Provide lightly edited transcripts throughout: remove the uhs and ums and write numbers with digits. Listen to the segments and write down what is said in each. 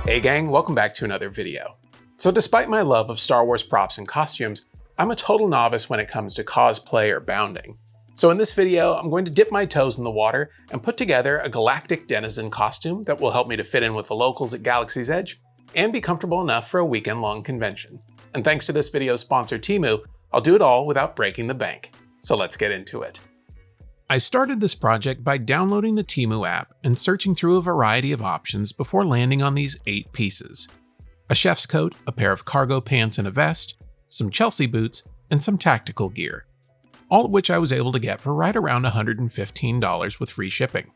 Hey gang, welcome back to another video. So despite my love of Star Wars props and costumes, I'm a total novice when it comes to cosplay or bounding. So in this video, I'm going to dip my toes in the water and put together a galactic denizen costume that will help me to fit in with the locals at Galaxy's Edge and be comfortable enough for a weekend-long convention. And thanks to this video's sponsor Temu, I'll do it all without breaking the bank. So let's get into it. I started this project by downloading the Temu app and searching through a variety of options before landing on these 8 pieces. A chef's coat, a pair of cargo pants and a vest, some Chelsea boots, and some tactical gear. All of which I was able to get for right around $115 with free shipping.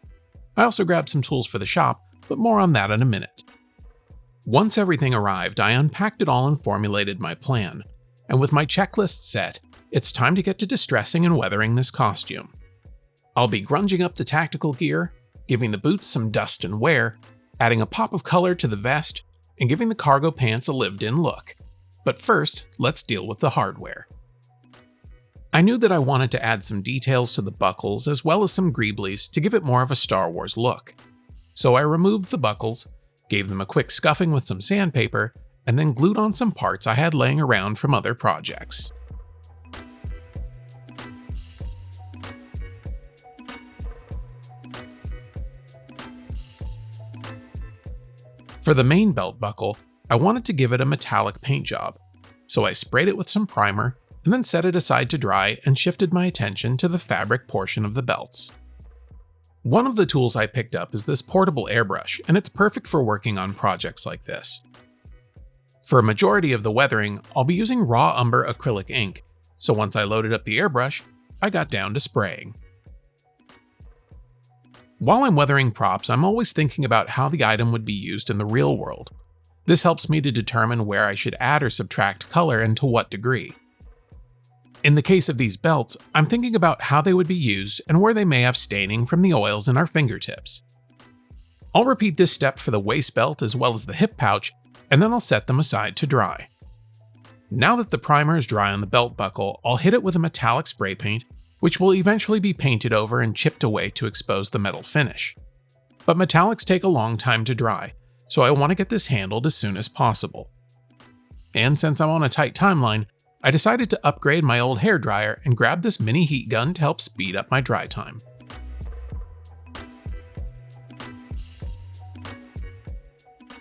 I also grabbed some tools for the shop, but more on that in a minute. Once everything arrived, I unpacked it all and formulated my plan. And with my checklist set, it's time to get to distressing and weathering this costume. I'll be grunging up the tactical gear, giving the boots some dust and wear, adding a pop of color to the vest, and giving the cargo pants a lived-in look. But first, let's deal with the hardware. I knew that I wanted to add some details to the buckles as well as some greeblies to give it more of a Star Wars look. So I removed the buckles, gave them a quick scuffing with some sandpaper, and then glued on some parts I had laying around from other projects. For the main belt buckle, I wanted to give it a metallic paint job, so I sprayed it with some primer and then set it aside to dry and shifted my attention to the fabric portion of the belts. One of the tools I picked up is this portable airbrush, and it's perfect for working on projects like this. For a majority of the weathering, I'll be using raw umber acrylic ink, so once I loaded up the airbrush, I got down to spraying. While I'm weathering props, I'm always thinking about how the item would be used in the real world. This helps me to determine where I should add or subtract color and to what degree. In the case of these belts, I'm thinking about how they would be used and where they may have staining from the oils in our fingertips. I'll repeat this step for the waist belt as well as the hip pouch, and then I'll set them aside to dry. Now that the primer is dry on the belt buckle, I'll hit it with a metallic spray paint, which will eventually be painted over and chipped away to expose the metal finish. But metallics take a long time to dry, so I want to get this handled as soon as possible. And since I'm on a tight timeline, I decided to upgrade my old hairdryer and grab this mini heat gun to help speed up my dry time.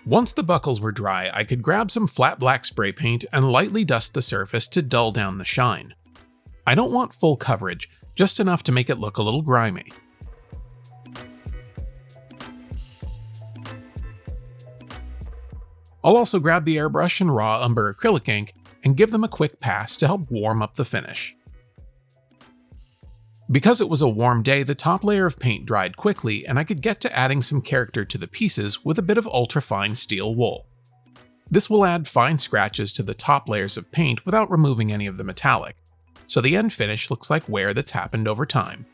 Once the buckles were dry, I could grab some flat black spray paint and lightly dust the surface to dull down the shine. I don't want full coverage, just enough to make it look a little grimy. I'll also grab the airbrush and raw umber acrylic ink and give them a quick pass to help warm up the finish. Because it was a warm day, the top layer of paint dried quickly and I could get to adding some character to the pieces with a bit of ultra-fine steel wool. This will add fine scratches to the top layers of paint without removing any of the metallic, so the end finish looks like wear that's happened over time.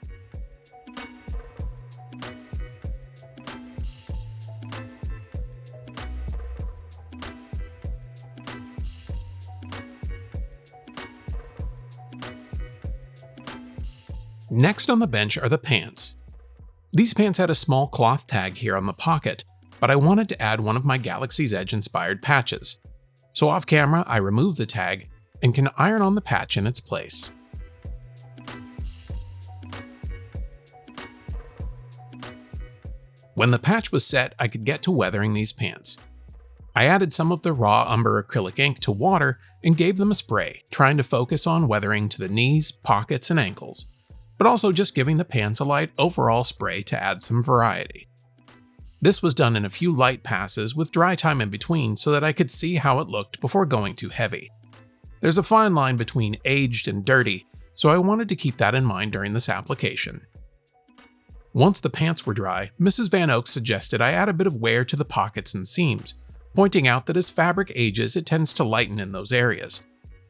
Next on the bench are the pants. These pants had a small cloth tag here on the pocket, but I wanted to add one of my Galaxy's Edge inspired patches. So off camera, I removed the tag and can iron on the patch in its place. When the patch was set, I could get to weathering these pants. I added some of the raw umber acrylic ink to water and gave them a spray, trying to focus on weathering to the knees, pockets, and ankles, but also just giving the pants a light overall spray to add some variety. This was done in a few light passes with dry time in between so that I could see how it looked before going too heavy. There's a fine line between aged and dirty, so I wanted to keep that in mind during this application. Once the pants were dry, Mrs. Van Oak suggested I add a bit of wear to the pockets and seams, pointing out that as fabric ages it tends to lighten in those areas.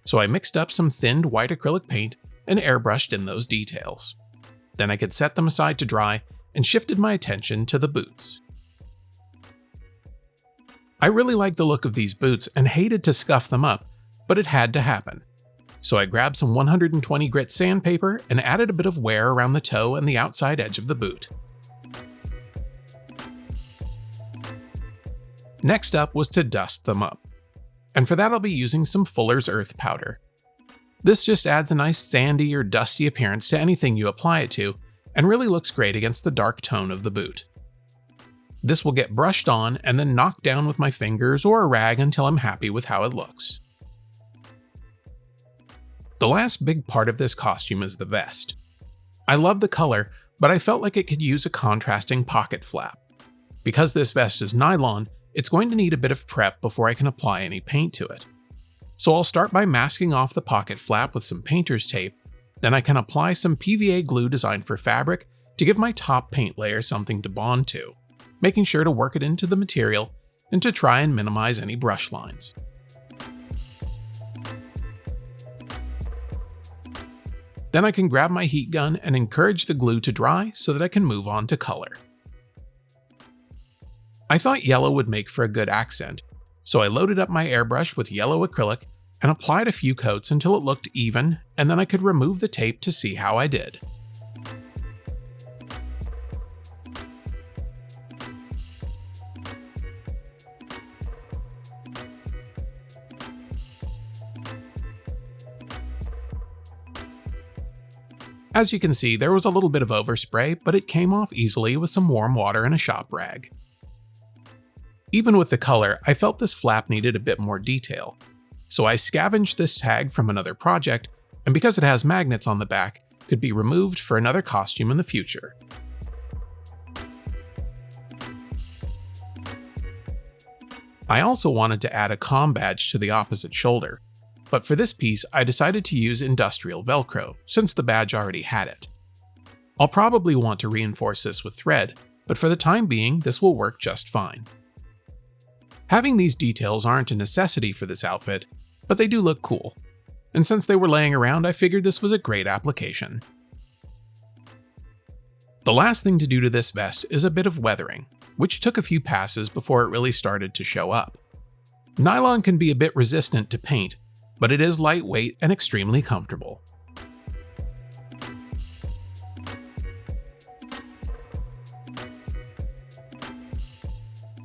So I mixed up some thinned white acrylic paint and airbrushed in those details. Then I could set them aside to dry and shifted my attention to the boots. I really liked the look of these boots and hated to scuff them up, but it had to happen. So I grabbed some 120 grit sandpaper and added a bit of wear around the toe and the outside edge of the boot. Next up was to dust them up. And for that I'll be using some Fuller's Earth powder. This just adds a nice sandy or dusty appearance to anything you apply it to, and really looks great against the dark tone of the boot. This will get brushed on and then knocked down with my fingers or a rag until I'm happy with how it looks. The last big part of this costume is the vest. I love the color, but I felt like it could use a contrasting pocket flap. Because this vest is nylon, it's going to need a bit of prep before I can apply any paint to it. So I'll start by masking off the pocket flap with some painter's tape, then I can apply some PVA glue designed for fabric to give my top paint layer something to bond to, making sure to work it into the material and to try and minimize any brush lines. Then I can grab my heat gun and encourage the glue to dry so that I can move on to color. I thought yellow would make for a good accent, so I loaded up my airbrush with yellow acrylic and applied a few coats until it looked even, and then I could remove the tape to see how I did. As you can see, there was a little bit of overspray, but it came off easily with some warm water and a shop rag. Even with the color, I felt this flap needed a bit more detail. So I scavenged this tag from another project, and because it has magnets on the back, could be removed for another costume in the future. I also wanted to add a comm badge to the opposite shoulder, but for this piece I decided to use industrial Velcro, since the badge already had it. I'll probably want to reinforce this with thread, but for the time being this will work just fine. Having these details aren't a necessity for this outfit, but they do look cool, and since they were laying around I figured this was a great application. The last thing to do to this vest is a bit of weathering, which took a few passes before it really started to show up. Nylon can be a bit resistant to paint, but it is lightweight and extremely comfortable.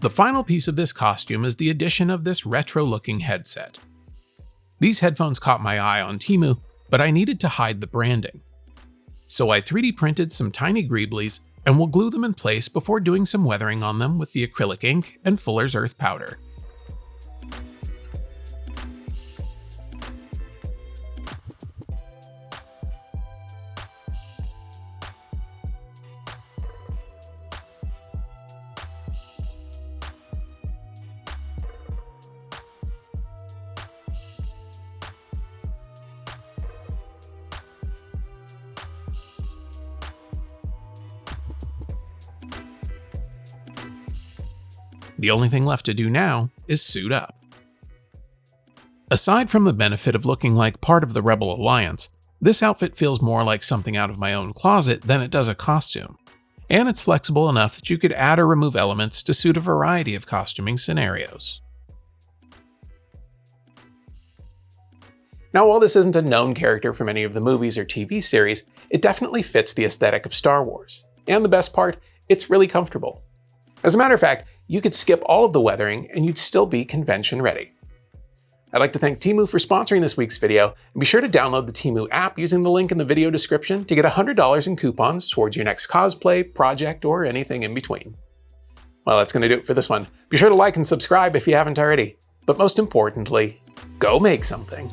The final piece of this costume is the addition of this retro-looking headset. These headphones caught my eye on Temu, but I needed to hide the branding. So I 3D printed some tiny greeblies and will glue them in place before doing some weathering on them with the acrylic ink and Fuller's Earth powder. The only thing left to do now is suit up. Aside from the benefit of looking like part of the Rebel Alliance, this outfit feels more like something out of my own closet than it does a costume, and it's flexible enough that you could add or remove elements to suit a variety of costuming scenarios. Now, while this isn't a known character from any of the movies or TV series, it definitely fits the aesthetic of Star Wars. And the best part, it's really comfortable. As a matter of fact, you could skip all of the weathering and you'd still be convention ready. I'd like to thank Temu for sponsoring this week's video, and be sure to download the Temu app using the link in the video description to get $100 in coupons towards your next cosplay, project, or anything in between. Well, that's going to do it for this one. Be sure to like and subscribe if you haven't already. But most importantly, go make something.